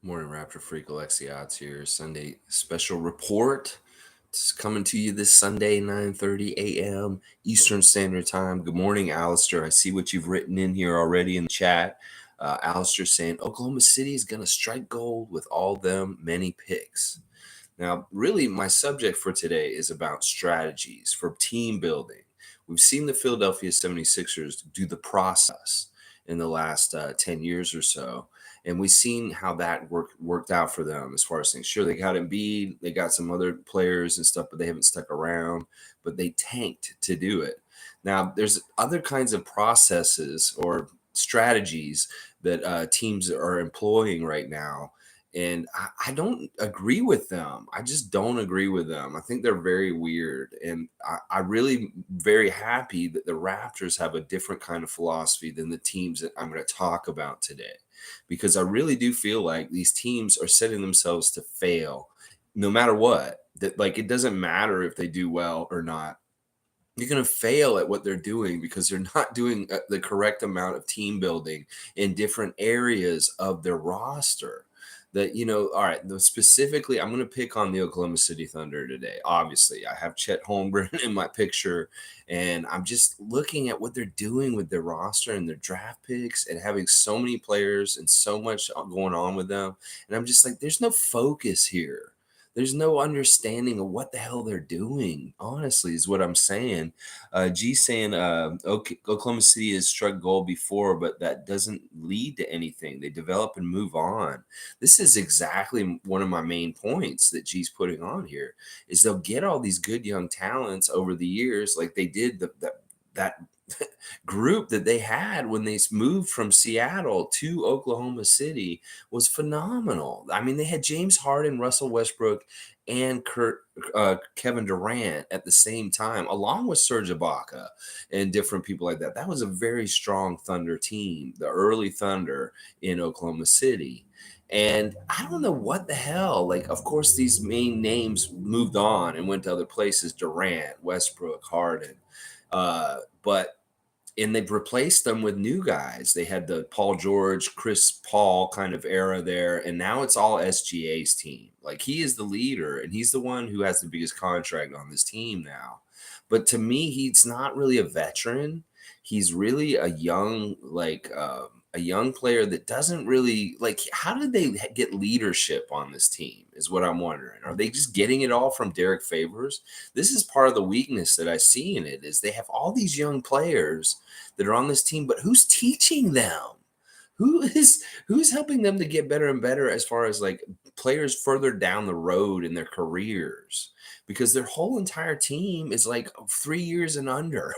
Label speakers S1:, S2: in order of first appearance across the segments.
S1: Morning, Raptor Freak. Alexios here. Sunday special report. It's coming to you this Sunday, 9:30 a.m. Eastern Standard Time. Good morning, Alistair. I see what you've written in here already in the chat. Alistair saying Oklahoma City is going to strike gold with all them many picks. Now, really, my subject for today is about strategies for team building. We've seen the Philadelphia 76ers do the process in the last 10 years or so. And we've seen how that worked out for them as far as things. Sure, they got Embiid, they got some other players and stuff, but they haven't stuck around. But they tanked to do it. Now, there's other kinds of processes or strategies that teams are employing right now, and I don't agree with them. I just don't agree with them. I think they're very weird. And I really very happy that the Raptors have a different kind of philosophy than the teams that I'm going to talk about today. Because I really do feel like these teams are setting themselves to fail no matter what. That like it doesn't matter if they do well or not. You're going to fail at what they're doing because they're not doing the correct amount of team building in different areas of their roster. That, all right, specifically, I'm going to pick on the Oklahoma City Thunder today. Obviously, I have Chet Holmgren in my picture, and I'm just looking at what they're doing with their roster and their draft picks and having so many players and so much going on with them. And I'm just like, there's no focus here. There's no understanding of what the hell they're doing, honestly, is what I'm saying. G saying Oklahoma City has struck gold before, but that doesn't lead to anything. They develop and move on. This is exactly one of my main points that G's putting on here is they'll get all these good young talents over the years, like they did that group that they had when they moved from Seattle to Oklahoma City was phenomenal. I mean, they had James Harden, Russell Westbrook, and Kevin Durant at the same time, along with Serge Ibaka and different people like that. That was a very strong Thunder team, the early Thunder in Oklahoma City. And I don't know what the hell. Like, of course, these main names moved on and went to other places: Durant, Westbrook, Harden. But and they've replaced them with new guys. They had the Paul George, Chris Paul kind of era there, and now it's all SGA's team. Like he is the leader, and he's the one who has the biggest contract on this team now. But to me, he's not really a veteran. He's really a young, a young player that doesn't really like. How did they get leadership on this team? Is what I'm wondering. Are they just getting it all from Derek Favors? This is part of the weakness that I see in it. Is they have all these young players that are on this team, but who's teaching them? Who's helping them to get better and better as far as like players further down the road in their careers? Because their whole entire team is like 3 years and under.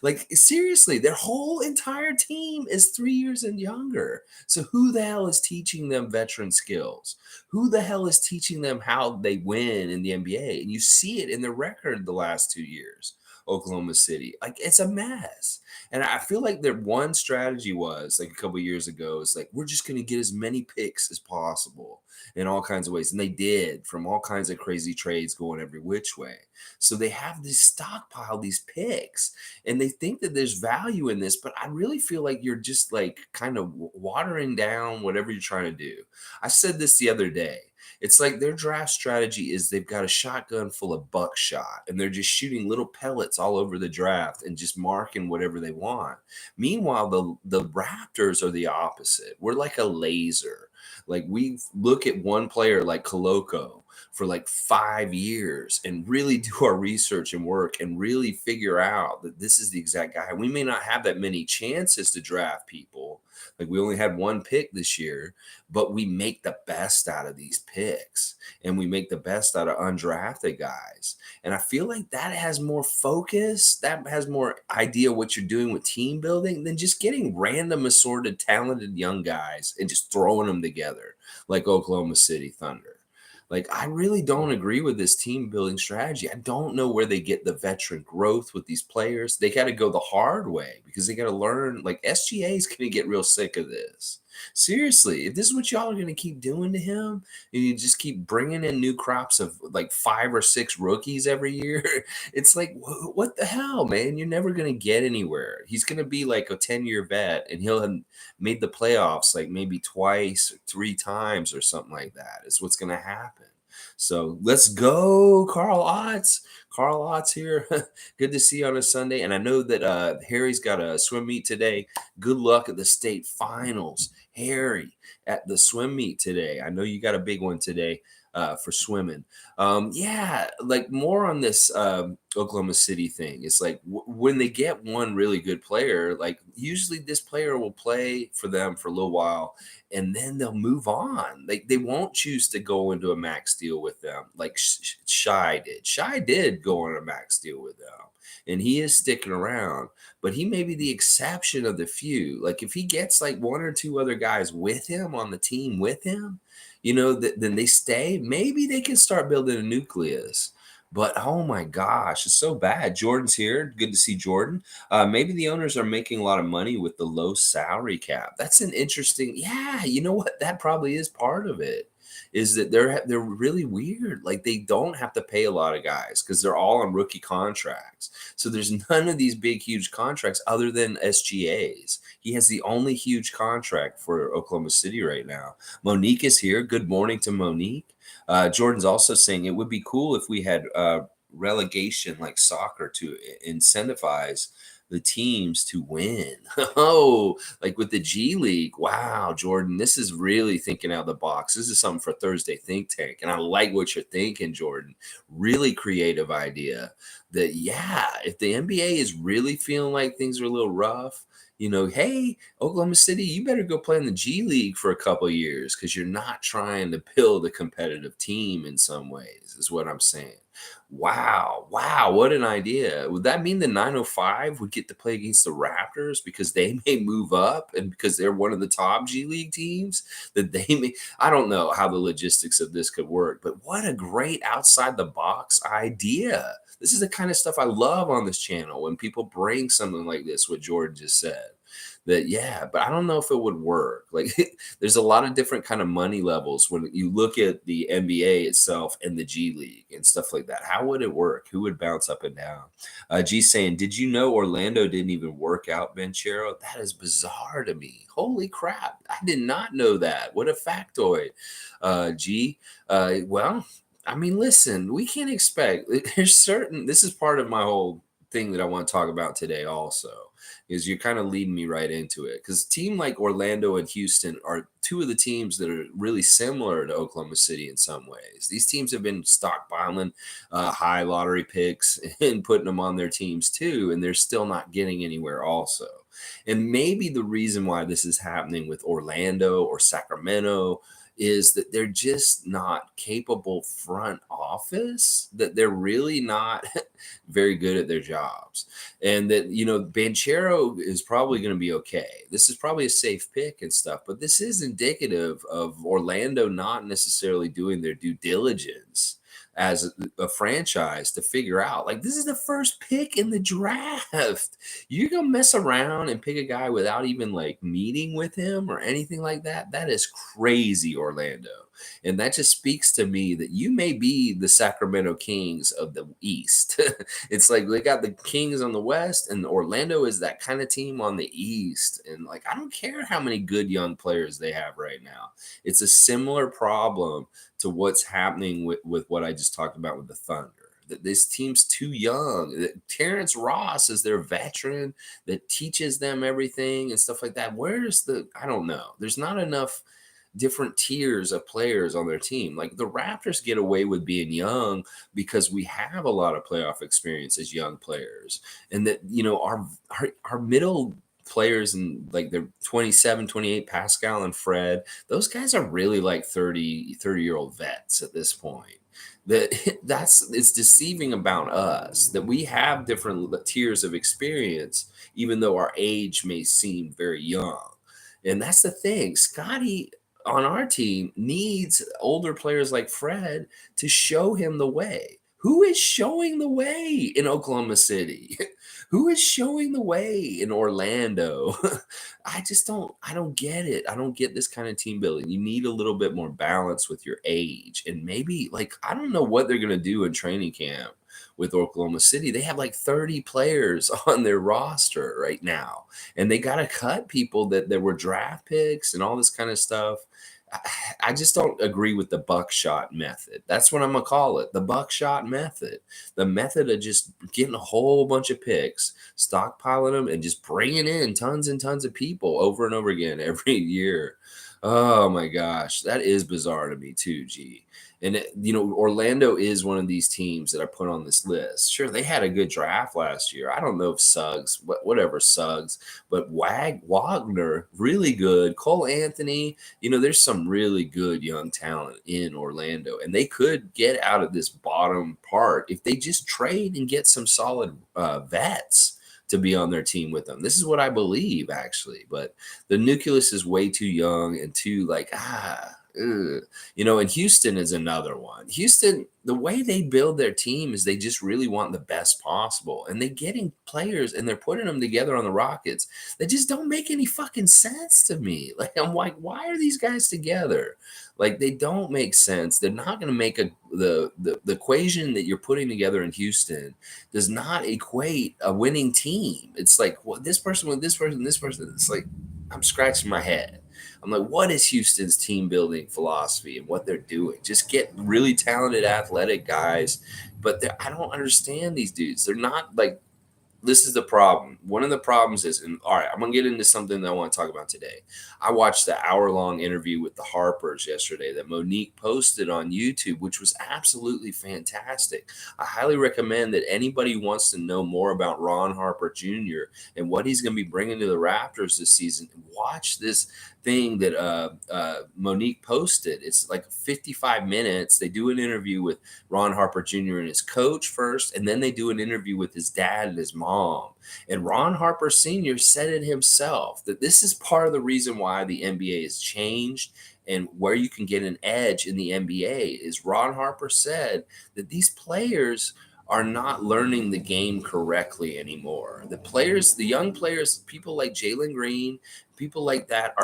S1: Like seriously, their whole entire team is 3 years and younger. So who the hell is teaching them veteran skills? Who the hell is teaching them how they win in the NBA? And you see it in the record the last 2 years. Oklahoma City. Like it's a mess. And I feel like their one strategy was like a couple years ago is like, we're just going to get as many picks as possible in all kinds of ways. And they did from all kinds of crazy trades going every which way. So they have this stockpile, these picks, and they think that there's value in this. But I really feel like you're just like kind of watering down whatever you're trying to do. I said this the other day. It's like their draft strategy is they've got a shotgun full of buckshot and they're just shooting little pellets all over the draft and just marking whatever they want. Meanwhile, the Raptors are the opposite. We're like a laser. Like we look at one player like Koloko for like 5 years and really do our research and work and really figure out that this is the exact guy. We may not have that many chances to draft people. Like we only had one pick this year, but we make the best out of these picks and we make the best out of undrafted guys. And I feel like that has more focus, that has more idea what you're doing with team building than just getting random assorted talented young guys and just throwing them together like Oklahoma City Thunder. Like, I really don't agree with this team building strategy. I don't know where they get the veteran growth with these players. They got to go the hard way because they got to learn. Like, SGA is going to get real sick of this. Seriously, if this is what y'all are going to keep doing to him, and you just keep bringing in new crops of like 5 or 6 rookies every year, it's like, what the hell, man? You're never going to get anywhere. He's going to be like a 10-year vet, and he'll have made the playoffs like maybe twice, 3 times, or something like that. Is what's going to happen. So let's go, Carl Otts. Carl Otts here. Good to see you on a Sunday. And I know that Harry's got a swim meet today. Good luck at the state finals, Harry, at the swim meet today. I know you got a big one today for swimming. Yeah, like more on this Oklahoma City thing. It's like when they get one really good player, like usually this player will play for them for a little while and then they'll move on. Like they won't choose to go into a max deal with them like Shy did. Shy did go on a max deal with them and he is sticking around, but he may be the exception of the few. Like if he gets like 1 or 2 other guys with him on the team with him, then they stay. Maybe they can start building a nucleus. But oh my gosh, it's so bad. Jordan's here. Good to see Jordan. Maybe the owners are making a lot of money with the low salary cap. That's an interesting. Yeah, you know what? That probably is part of it. Is that they're really weird. Like they don't have to pay a lot of guys because they're all on rookie contracts. So there's none of these big, huge contracts other than SGAs. He has the only huge contract for Oklahoma City right now. Monique is here. Good morning to Monique. Jordan's also saying it would be cool if we had relegation like soccer to incentivize the teams to win. Oh, like with the G League. Wow, Jordan, this is really thinking out of the box. This is something for Thursday Think Tank. And I like what you're thinking, Jordan. Really creative idea that, yeah, if the NBA is really feeling like things are a little rough, hey, Oklahoma City, you better go play in the G League for a couple of years because you're not trying to build a competitive team in some ways, is what I'm saying. Wow. Wow. What an idea. Would that mean the 905 would get to play against the Raptors because they may move up and because they're one of the top G League teams that they may? I don't know how the logistics of this could work, but what a great outside the box idea. This is the kind of stuff I love on this channel when people bring something like this, what Jordan just said. That, yeah, but I don't know if it would work. Like there's a lot of different kind of money levels when you look at the NBA itself and the G League and stuff like that. How would it work? Who would bounce up and down? G saying, did you know Orlando didn't even work out Banchero? That is bizarre to me. Holy crap. I did not know that. What a factoid. G, well, I mean, listen, we can't expect, this is part of my whole thing that I want to talk about today also, is you're kind of leading me right into it. Because a team like Orlando and Houston are 2 of the teams that are really similar to Oklahoma City in some ways. These teams have been stockpiling high lottery picks and putting them on their teams too, and they're still not getting anywhere also. And maybe the reason why this is happening with Orlando or Sacramento is that they're just not capable front office, that they're really not very good at their jobs. And that, Banchero is probably going to be okay. This is probably a safe pick and stuff, but this is indicative of Orlando not necessarily doing their due diligence as a franchise to figure out, like, this is the first pick in the draft. You're going to mess around and pick a guy without even like meeting with him or anything like that. That is crazy, Orlando. And that just speaks to me that you may be the Sacramento Kings of the East. It's like they got the Kings on the West, and Orlando is that kind of team on the East. And like, I don't care how many good young players they have right now. It's a similar problem to what's happening with what I just talked about with the Thunder. That this team's too young. That Terrence Ross is their veteran that teaches them everything and stuff like that. I don't know. There's not enough different tiers of players on their team. Like the Raptors get away with being young because we have a lot of playoff experience as young players. And that, our middle players and like they're 27, 28, Pascal and Fred, those guys are really like 30-year-old vets at this point. It's deceiving about us that we have different tiers of experience, even though our age may seem very young. And that's the thing. Scotty on our team needs older players like Fred to show him the way. Who is showing the way in Oklahoma City? Who is showing the way in Orlando? I don't get it. I don't get this kind of team building. You need a little bit more balance with your age. And maybe like I don't know what they're gonna do in training camp with Oklahoma City. They have like 30 players on their roster right now. And they gotta cut people that were draft picks and all this kind of stuff. I I just don't agree with the buckshot method. That's what I'm gonna call it, the buckshot method. The method of just getting a whole bunch of picks, stockpiling them, and just bringing in tons and tons of people over and over again every year. Oh my gosh, that is bizarre to me too, G. And Orlando is one of these teams that I put on this list. Sure, they had a good draft last year. I don't know if Suggs, whatever Suggs, but Wagner, really good. Cole Anthony, there's some really good young talent in Orlando, and they could get out of this bottom part if they just trade and get some solid vets to be on their team with them. This is what I believe, actually, but the nucleus is way too young and too like ugh. And Houston is another one. Houston, the way they build their team is they just really want the best possible. And they're getting players and they're putting them together on the Rockets that just don't make any fucking sense to me. Like, I'm like, why are these guys together? Like, they don't make sense. They're not going to make the equation that you're putting together in Houston does not equate a winning team. It's like, well, this person with this person, this person. It's like, I'm scratching my head. I'm like, what is Houston's team building philosophy and what they're doing? Just get really talented, athletic guys. But I don't understand these dudes. They're not like, this is the problem. One of the problems is, and all right, I'm going to get into something that I want to talk about today. I watched the hour-long interview with the Harpers yesterday that Monique posted on YouTube, which was absolutely fantastic. I highly recommend that anybody who wants to know more about Ron Harper Jr. and what he's going to be bringing to the Raptors this season, watch this thing that Monique posted. It's like 55 minutes. They do an interview with Ron Harper Jr. and his coach first, and then they do an interview with his dad and his mom. And Ron Harper Sr. said it himself that this is part of the reason why the NBA has changed and where you can get an edge in the NBA is Ron Harper said that these players are not learning the game correctly anymore. The young players, people like Jalen Green, people like that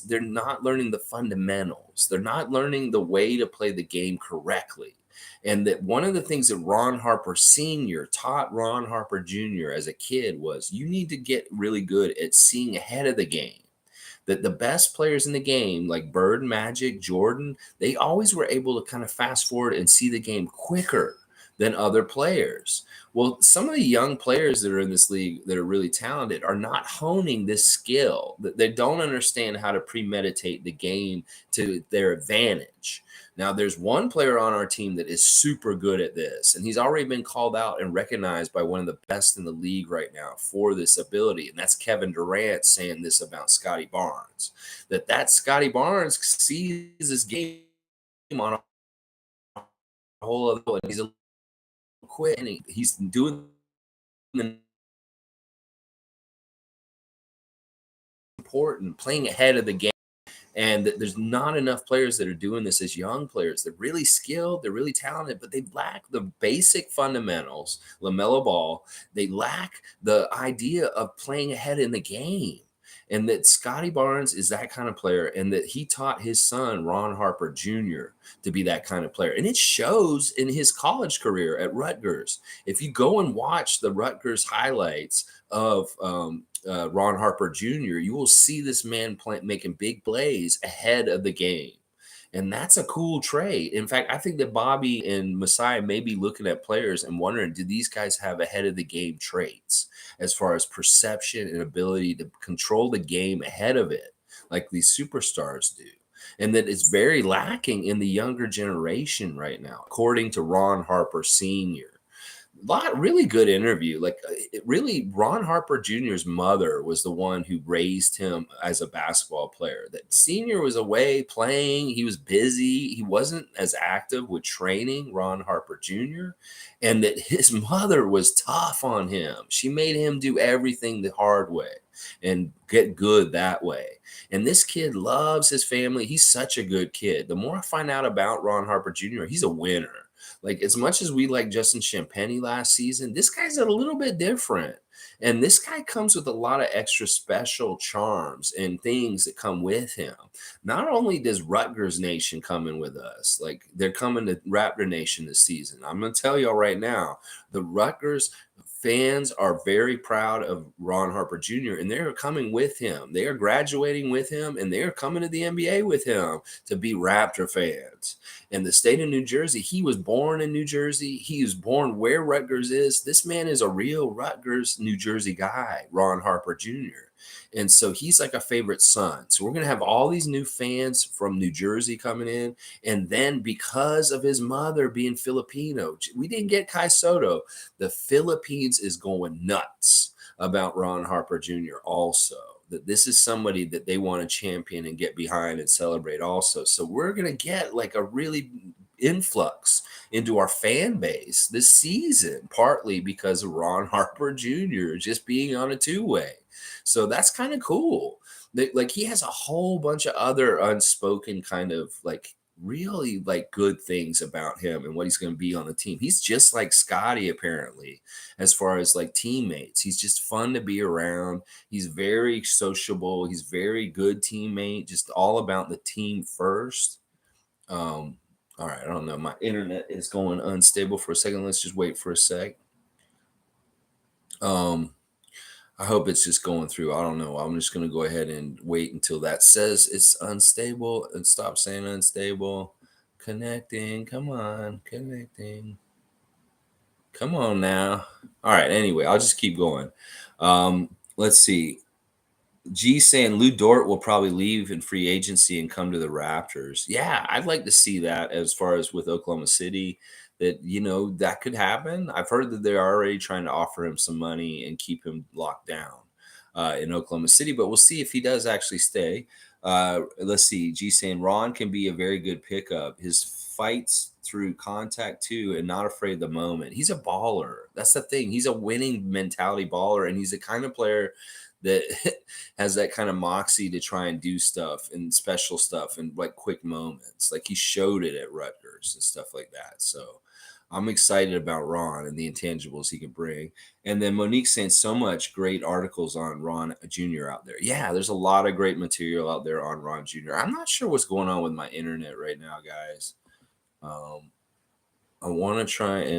S1: they're not learning the fundamentals. They're not learning the way to play the game correctly. And that one of the things that Ron Harper Sr. taught Ron Harper Jr. as a kid was you need to get really good at seeing ahead of the game. That the best players in the game, like Bird, Magic, Jordan, they always were able to kind of fast forward and see the game quicker than other players. Well, some of the young players that are in this league that are really talented are not honing this skill. They don't understand how to premeditate the game to their advantage. Now, there's one player on our team that is super good at this, and he's already been called out and recognized by one of the best in the league right now for this ability, and that's Kevin Durant saying this about Scotty Barnes, that Scotty Barnes sees this game on a whole other level, and he's a quit, and he's doing the important, playing ahead of the game. And there's not enough players that are doing this as young players. They're really skilled, they're really talented, but they lack the basic fundamentals, LaMelo Ball. They lack the idea of playing ahead in the game. And that Scotty Barnes is that kind of player, and that he taught his son, Ron Harper Jr., to be that kind of player. And it shows in his college career at Rutgers. If you go and watch the Rutgers highlights of Ron Harper Jr., you will see this man making big plays ahead of the game. And that's a cool trait. In fact, I think that Bobby and Messiah may be looking at players and wondering, do these guys have ahead of the game traits as far as perception and ability to control the game ahead of it, like these superstars do? And that it's very lacking in the younger generation right now, according to Ron Harper Sr. Really good interview. Like really, Ron Harper Jr.'s mother was the one who raised him as a basketball player. That Senior was away playing. He was busy. He wasn't as active with training, Ron Harper Jr. And that his mother was tough on him. She made him do everything the hard way and get good that way. And this kid loves his family. He's such a good kid. The more I find out about Ron Harper Jr., he's a winner. Like, as much as we like Justin Champagny last season, this guy's a little bit different. And this guy comes with a lot of extra special charms and things that come with him. Not only does Rutgers Nation come in with us, like they're coming to Raptor Nation this season. I'm going to tell y'all right now, the Rutgers fans are very proud of Ron Harper Jr. and they're coming with him. They are graduating with him and they are coming to the NBA with him to be Raptor fans. And the state of New Jersey, he was born in New Jersey. He was born where Rutgers is. This man is a real Rutgers, New Jersey guy, Ron Harper Jr. And so he's like a favorite son. So we're going to have all these new fans from New Jersey coming in. And then because of his mother being Filipino, we didn't get Kai Soto. The Philippines is going nuts about Ron Harper Jr. also. That this is somebody that they want to champion and get behind and celebrate also. So we're going to get like a really influx into our fan base this season, partly because of Ron Harper Jr. just being on a two-way. So that's kind of cool. Like he has a whole bunch of other unspoken kind of like really like good things about him and what he's going to be on the team. He's just like Scotty apparently as far as like teammates. He's just fun to be around. He's very sociable. He's very good teammate, just all about the team first. All right, I don't know. My internet is going unstable for a second. Let's just wait for a sec. I hope it's just going through. I don't know. I'm just going to go ahead and wait until that says it's unstable and stop saying unstable. Connecting. Come on. Connecting. Come on now. All right. Anyway, I'll just keep going. Let's see. G saying Lou Dort will probably leave in free agency and come to the Raptors. Yeah, I'd like to see that as far as with Oklahoma City, that, that could happen. I've heard that they're already trying to offer him some money and keep him locked down in Oklahoma City, but we'll see if he does actually stay. Let's see. G saying Ron can be a very good pickup. His fights through contact too and not afraid of the moment. He's a baller. That's the thing. He's a winning mentality baller, and he's the kind of player that has that kind of moxie to try and do stuff and special stuff and like quick moments. Like he showed it at Rutgers and stuff like that. So I'm excited about Ron and the intangibles he can bring. And then Monique saying so much great articles on Ron Jr. out there. Yeah, there's a lot of great material out there on Ron Jr. I'm not sure what's going on with my internet right now, guys. I want to try and